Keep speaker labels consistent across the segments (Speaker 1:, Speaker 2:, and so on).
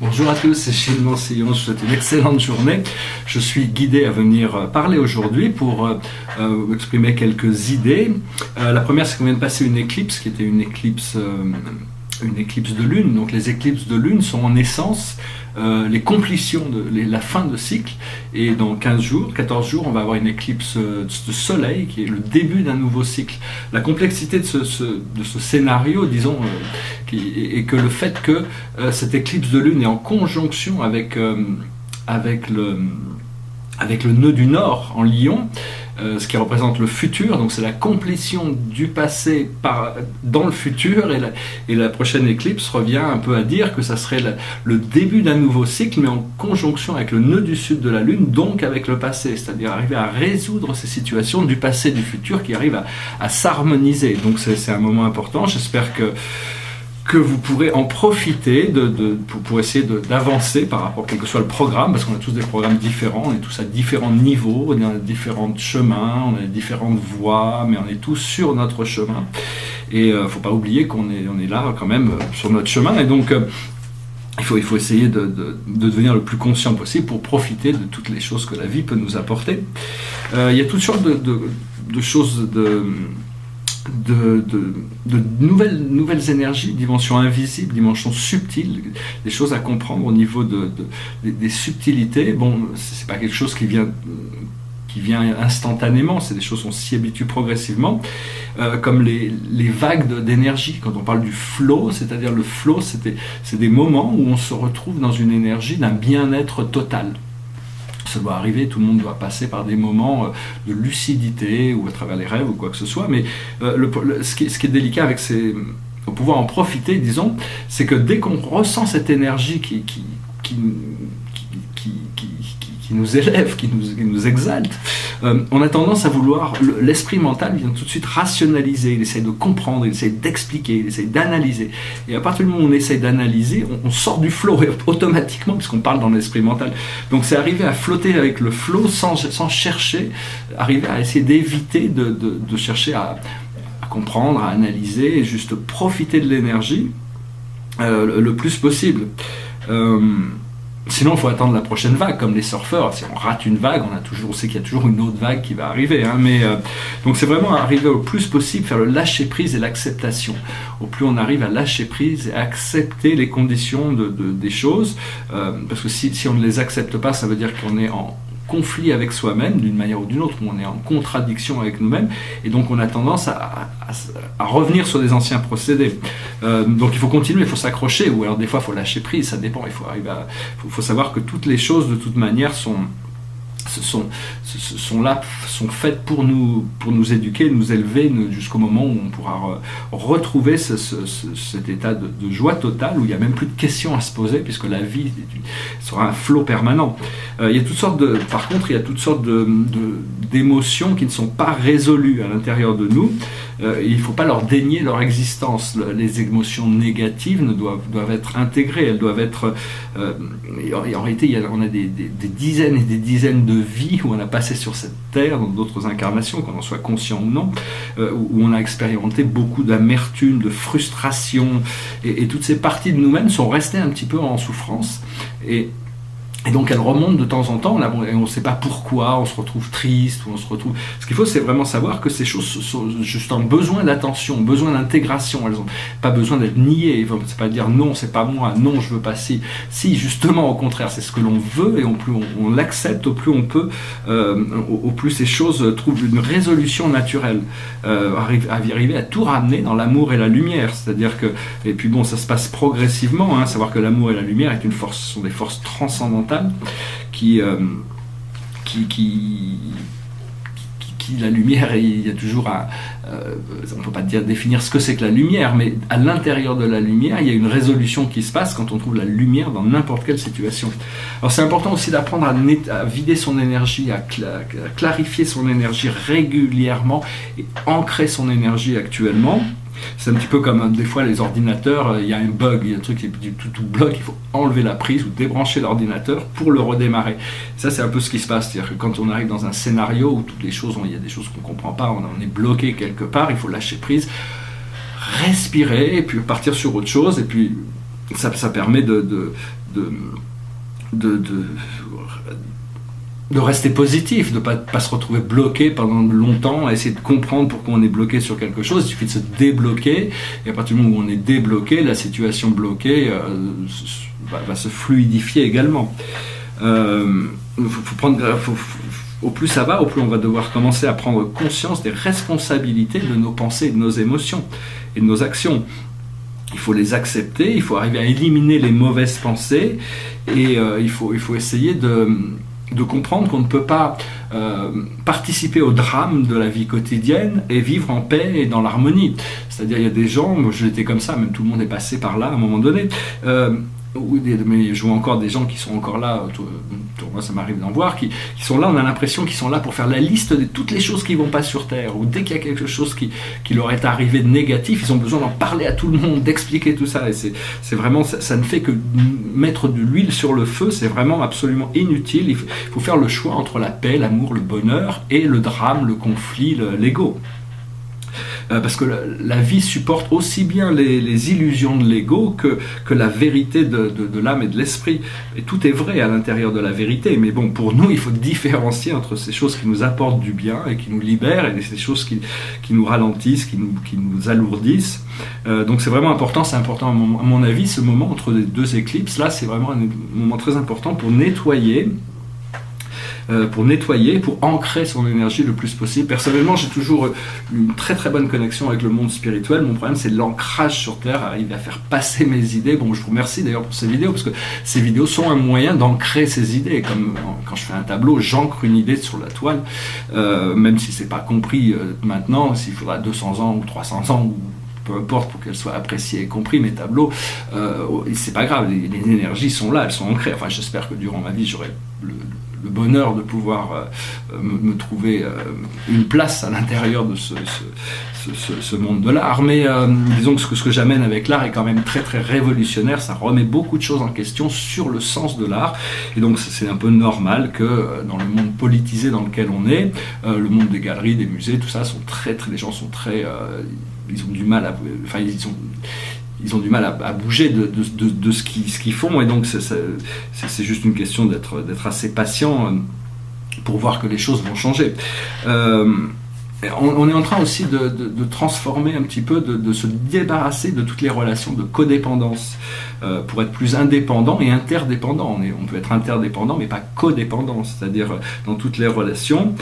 Speaker 1: Bonjour à tous, c'est Gilles Mansillon, je vous souhaite une excellente journée. Je suis guidé à venir parler aujourd'hui pour exprimer quelques idées. La première, c'est qu'on vient de passer une éclipse qui était une éclipse de lune. Donc les éclipses de lune sont en essence les complétions la fin de cycle, et dans 15 jours, 14 jours, on va avoir une éclipse de soleil qui est le début d'un nouveau cycle. La complexité de ce scénario, disons, est que le fait que cette éclipse de lune est en conjonction avec le nœud du Nord en Lion, ce qui représente le futur, donc c'est la complétion du passé dans le futur, et la prochaine éclipse revient un peu à dire que ça serait le début d'un nouveau cycle, mais en conjonction avec le nœud du sud de la Lune, donc avec le passé, c'est-à-dire arriver à résoudre ces situations du passé et du futur qui arrivent à s'harmoniser. Donc c'est un moment important. J'espère que vous pourrez en profiter pour essayer d'avancer par rapport à quel que soit le programme, parce qu'on a tous des programmes différents, on est tous à différents niveaux, on a différents chemins, on a différentes voies, mais on est tous sur notre chemin. Et il ne faut pas oublier qu'on est là quand même sur notre chemin, et donc il faut essayer de devenir le plus conscient possible pour profiter de toutes les choses que la vie peut nous apporter. Il y a toutes sortes de choses de nouvelles énergies, dimensions invisibles, dimensions subtiles, des choses à comprendre au niveau des subtilités. Bon, c'est pas quelque chose qui vient instantanément, c'est des choses qu'on s'y habitue progressivement, comme les vagues d'énergie. Quand on parle du flow, c'est-à-dire le flow, c'est des moments où on se retrouve dans une énergie d'un bien-être total. Ça doit arriver, tout le monde doit passer par des moments de lucidité ou à travers les rêves ou quoi que ce soit, mais ce qui est délicat avec pour pouvoir en profiter, disons, c'est que dès qu'on ressent cette énergie qui nous élève, qui nous exalte, on a tendance à vouloir, l'esprit mental vient tout de suite rationaliser, il essaie de comprendre, il essaie d'expliquer, il essaie d'analyser. Et à partir du moment où on essaie d'analyser, on sort du flow automatiquement, puisqu'on parle dans l'esprit mental. Donc c'est arriver à flotter avec le flow sans chercher, arriver à essayer d'éviter de chercher à comprendre, à analyser, et juste profiter de l'énergie le plus possible. Sinon, il faut attendre la prochaine vague, comme les surfeurs. Si on rate une vague, on sait qu'il y a toujours une autre vague qui va arriver. Donc c'est vraiment arriver au plus possible, faire le lâcher-prise et l'acceptation. Au plus on arrive à lâcher prise et à accepter les conditions des choses, parce que si on ne les accepte pas, ça veut dire qu'on est en conflit avec soi-même d'une manière ou d'une autre, où on est en contradiction avec nous-mêmes, et donc on a tendance à revenir sur des anciens procédés. Donc il faut continuer, il faut s'accrocher, ou alors des fois il faut lâcher prise, ça dépend. Il faut savoir que toutes les choses de toute manière sont faites pour nous éduquer, nous élever jusqu'au moment où on pourra retrouver cet état de joie totale, où il n'y a même plus de questions à se poser, puisque la vie sera un flot permanent. Il y a toutes sortes d'émotions qui ne sont pas résolues à l'intérieur de nous. Il ne faut pas leur dénier leur existence. Les émotions négatives doivent être intégrées, elles doivent être... en réalité, on a des dizaines et des dizaines de vies où on a passé sur cette terre, dans d'autres incarnations, qu'on en soit conscient ou non, où on a expérimenté beaucoup d'amertume, de frustration, et toutes ces parties de nous-mêmes sont restées un petit peu en souffrance, et donc elles remontent de temps en temps, et on ne sait pas pourquoi, on se retrouve triste, ou on se retrouve... Ce qu'il faut, c'est vraiment savoir que ces choses sont juste en besoin d'attention, besoin d'intégration. Elles n'ont pas besoin d'être niées. C'est pas dire non, c'est pas moi, non, je veux pas si. Si, justement, au contraire, c'est ce que l'on veut, et au plus on l'accepte, au plus on peut, au plus ces choses trouvent une résolution naturelle. Arriver à tout ramener dans l'amour et la lumière. C'est-à-dire que... Et puis bon, ça se passe progressivement, savoir que l'amour et la lumière sont des forces transcendantales qui la lumière, il y a toujours on ne peut pas définir ce que c'est que la lumière, mais à l'intérieur de la lumière, il y a une résolution qui se passe quand on trouve la lumière dans n'importe quelle situation. Alors c'est important aussi d'apprendre à vider son énergie, à clarifier son énergie régulièrement et ancrer son énergie actuellement. C'est un petit peu comme des fois les ordinateurs, il y a un bug, il y a un truc qui tout bloque, il faut enlever la prise ou débrancher l'ordinateur pour le redémarrer. Ça, c'est un peu ce qui se passe, c'est-à-dire que quand on arrive dans un scénario où toutes les choses, il y a des choses qu'on ne comprend pas, on est bloqué quelque part, il faut lâcher prise, respirer et puis partir sur autre chose, et puis ça permet de, de rester positif, de pas se retrouver bloqué pendant longtemps, à essayer de comprendre pourquoi on est bloqué sur quelque chose. Il suffit de se débloquer, et à partir du moment où on est débloqué, la situation bloquée va se fluidifier également. Au plus ça va, au plus on va devoir commencer à prendre conscience des responsabilités de nos pensées, de nos émotions et de nos actions. Il faut les accepter, il faut arriver à éliminer les mauvaises pensées, et il faut essayer de comprendre qu'on ne peut pas participer au drame de la vie quotidienne et vivre en paix et dans l'harmonie. C'est-à-dire, il y a des gens, moi je l'étais comme ça, même tout le monde est passé par là à un moment donné, mais je vois encore des gens qui sont encore là, moi ça m'arrive d'en voir, qui sont là, on a l'impression qu'ils sont là pour faire la liste de toutes les choses qui ne vont pas sur Terre, ou dès qu'il y a quelque chose qui leur est arrivé de négatif, ils ont besoin d'en parler à tout le monde, d'expliquer tout ça, et c'est vraiment, ça ne fait que mettre de l'huile sur le feu, c'est vraiment absolument inutile. Il faut faire le choix entre la paix, l'amour, le bonheur, et le drame, le conflit, l'ego. Parce que la vie supporte aussi bien les illusions de l'ego que la vérité de l'âme et de l'esprit. Et tout est vrai à l'intérieur de la vérité, mais bon, pour nous, il faut différencier entre ces choses qui nous apportent du bien et qui nous libèrent, et ces choses qui nous ralentissent, qui nous alourdissent. Donc c'est vraiment important, à mon avis, ce moment entre les deux éclipses, là, c'est vraiment un moment très important pour nettoyer, pour ancrer son énergie le plus possible. Personnellement, j'ai toujours une très très bonne connexion avec le monde spirituel. Mon problème, c'est l'ancrage sur Terre, arriver à faire passer mes idées. Bon, je vous remercie d'ailleurs pour ces vidéos, parce que ces vidéos sont un moyen d'ancrer ces idées. Comme quand je fais un tableau, j'ancre une idée sur la toile, même si c'est pas compris maintenant, s'il faudra 200 ans ou 300 ans, ou peu importe, pour qu'elles soient appréciées et comprises, mes tableaux, c'est pas grave, les énergies sont là, elles sont ancrées. Enfin, j'espère que durant ma vie, j'aurai le bonheur de pouvoir me trouver une place à l'intérieur de ce monde de l'art. Mais disons que ce que j'amène avec l'art est quand même très très révolutionnaire. Ça remet beaucoup de choses en question sur le sens de l'art, et donc c'est un peu normal que dans le monde politisé dans lequel on est, le monde des galeries, des musées, tout ça, les gens sont très ils ont du mal à, enfin ils ont du mal à bouger de ce qu'ils font, et donc c'est juste une question d'être assez patient pour voir que les choses vont changer. On est en train aussi de transformer un petit peu, de se débarrasser de toutes les relations de codépendance, pour être plus indépendant et interdépendant. On peut être interdépendant mais pas codépendant, c'est-à-dire dans toutes les relations.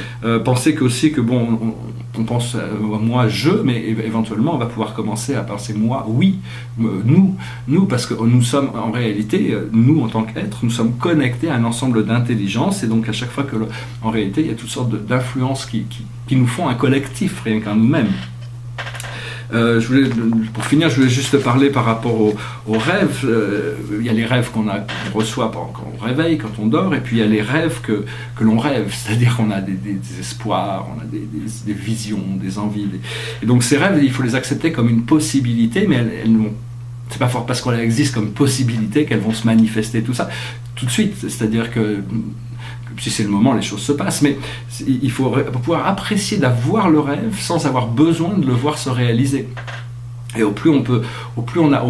Speaker 1: Penser qu'aussi que bon, on pense moi, je, mais éventuellement on va pouvoir commencer à penser moi, oui, nous, parce que nous sommes en réalité, nous en tant qu'êtres, nous sommes connectés à un ensemble d'intelligence, et donc à chaque fois que, en réalité, il y a toutes sortes d'influences qui nous font un collectif, rien qu'à nous-mêmes. Pour finir, je voulais juste parler par rapport aux rêves. Il y a les rêves qu'on reçoit quand on réveille, quand on dort, et puis il y a les rêves que l'on rêve, c'est-à-dire qu'on a des espoirs, on a des visions, des envies. Et donc ces rêves, il faut les accepter comme une possibilité, mais c'est pas fort parce qu'elles existent comme possibilité qu'elles vont se manifester tout ça tout de suite. C'est-à-dire que si c'est le moment, les choses se passent, mais il faut pouvoir apprécier d'avoir le rêve sans avoir besoin de le voir se réaliser. Et au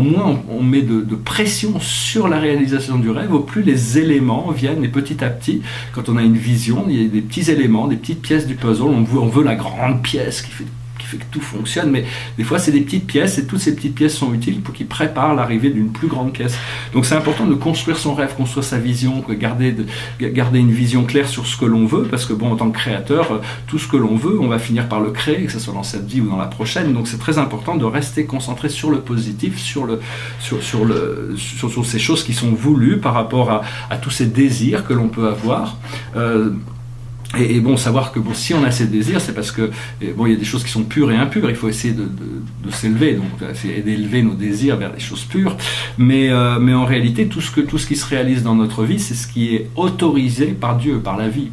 Speaker 1: moins on met de pression sur la réalisation du rêve, au plus les éléments viennent, et petit à petit, quand on a une vision, il y a des petits éléments, des petites pièces du puzzle, on veut la grande pièce qui fait que tout fonctionne, mais des fois c'est des petites pièces, et toutes ces petites pièces sont utiles pour qu'ils préparent l'arrivée d'une plus grande pièce. Donc c'est important de construire son rêve, construire sa vision, garder une vision claire sur ce que l'on veut, parce que bon, en tant que créateur, tout ce que l'on veut, on va finir par le créer, que ce soit dans cette vie ou dans la prochaine. Donc c'est très important de rester concentré sur le positif, sur ces choses qui sont voulues par rapport à tous ces désirs que l'on peut avoir. Et bon, savoir que bon, si on a ces désirs, c'est parce que bon, il y a des choses qui sont pures et impures. Il faut essayer de s'élever, donc essayer d'élever nos désirs vers des choses pures. Mais en réalité, tout ce qui se réalise dans notre vie, c'est ce qui est autorisé par Dieu, par la vie,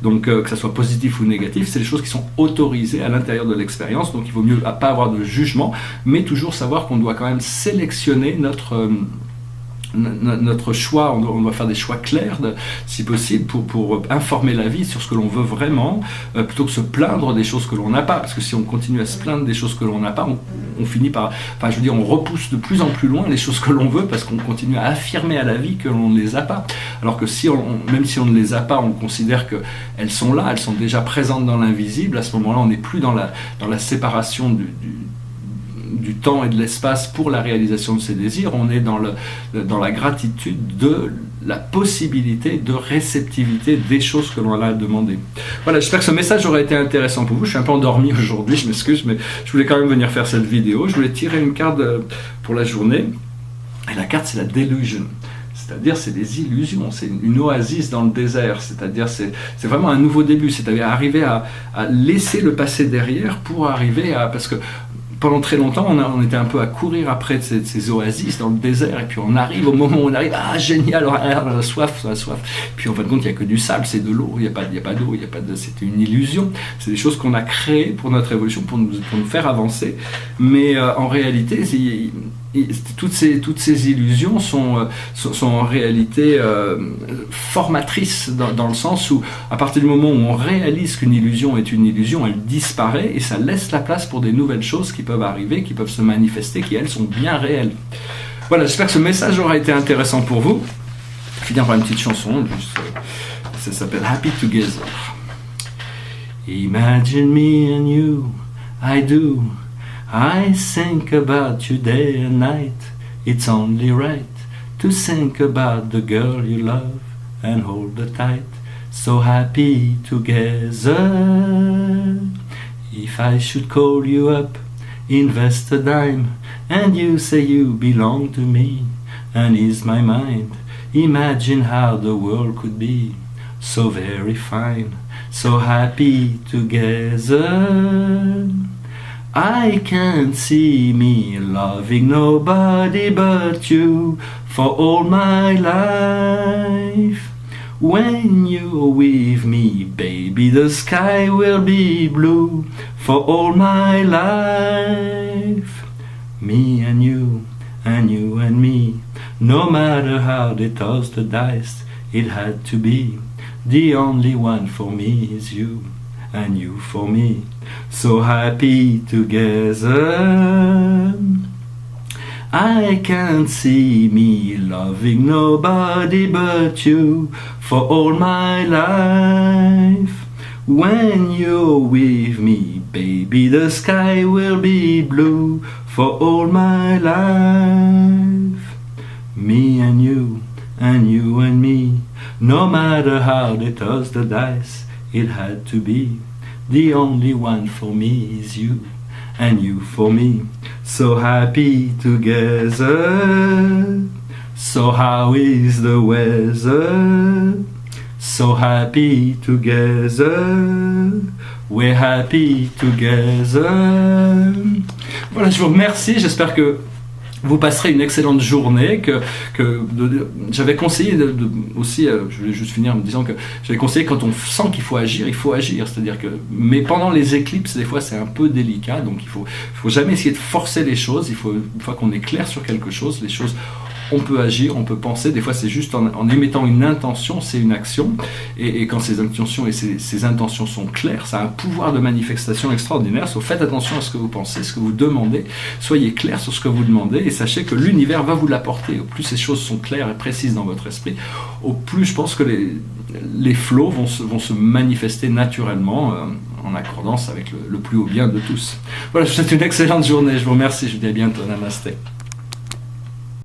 Speaker 1: donc que ça soit positif ou négatif, c'est les choses qui sont autorisées à l'intérieur de l'expérience. Donc il vaut mieux pas avoir de jugement, mais toujours savoir qu'on doit quand même sélectionner notre choix, on doit faire des choix clairs, si possible, pour informer la vie sur ce que l'on veut vraiment, plutôt que se plaindre des choses que l'on n'a pas. Parce que si on continue à se plaindre des choses que l'on n'a pas, on finit par... Enfin, je veux dire, on repousse de plus en plus loin les choses que l'on veut parce qu'on continue à affirmer à la vie que l'on ne les a pas. Alors que même si on ne les a pas, on considère qu'elles sont là, elles sont déjà présentes dans l'invisible. À ce moment-là, on n'est plus dans la séparation du temps et de l'espace pour la réalisation de ses désirs, on est dans la gratitude de la possibilité de réceptivité des choses que l'on a demandées. Voilà, j'espère que ce message aura été intéressant pour vous. Je suis un peu endormi aujourd'hui, je m'excuse, mais je voulais quand même venir faire cette vidéo. Je voulais tirer une carte pour la journée, et la carte c'est la Delusion. C'est-à-dire, c'est des illusions, c'est une oasis dans le désert, c'est-à-dire, c'est vraiment un nouveau début, c'est-à-dire arriver à laisser le passé derrière pour arriver à... Parce que pendant très longtemps, on était un peu à courir après ces oasis dans le désert, et puis on arrive, au moment où on arrive, ah génial, on a soif. Puis en fin de compte, il n'y a que du sable, c'est de l'eau, il n'y a pas d'eau, c'est une illusion. C'est des choses qu'on a créées pour notre évolution, pour nous faire avancer. Mais en réalité, toutes ces illusions sont en réalité formatrices dans le sens où, à partir du moment où on réalise qu'une illusion est une illusion, elle disparaît et ça laisse la place pour des nouvelles choses qui peuvent arriver, qui peuvent se manifester, qui elles sont bien réelles. Voilà, j'espère que ce message aura été intéressant pour vous. Je vais finir par une petite chanson, ça s'appelle Happy Together. Imagine me and you, I do. I think about you day and night. It's only right to think about the girl you love and hold her tight. So happy together. If I should call you up, invest a dime, and you say you belong to me, and ease my mind, imagine how the world could be so very fine, so happy together. I can't see me loving nobody but you for all my life. When you're with me, baby, the sky will be blue for all my life. Me and you and me, no matter how they toss the dice, it had to be. The only one for me is you, and you for me, so happy together. I can't see me loving nobody but you for all my life. When you're with me, baby, the sky will be blue for all my life. Me and you and me, no matter how they toss the dice, it had to be. The only one for me is you, and you for me, so happy together. So how is the weather? So happy together. We're happy together. Voilà, je vous remercie, j'espère que vous passerez une excellente journée, j'avais conseillé aussi, je voulais juste finir en me disant que j'avais conseillé quand on sent qu'il faut agir, c'est-à-dire que, mais pendant les éclipses, des fois c'est un peu délicat, donc il faut jamais essayer de forcer les choses, une fois qu'on est clair sur quelque chose, les choses, on peut agir, on peut penser, des fois c'est juste en émettant une intention, c'est une action, et quand ces intentions et ces intentions sont claires, ça a un pouvoir de manifestation extraordinaire. So, faites attention à ce que vous pensez, ce que vous demandez, soyez clair sur ce que vous demandez, et sachez que l'univers va vous l'apporter. Au plus ces choses sont claires et précises dans votre esprit, au plus je pense que les flots vont se manifester naturellement, en accordance avec le plus haut bien de tous. Voilà, je vous souhaite une excellente journée, je vous remercie, je vous dis à bientôt, namasté.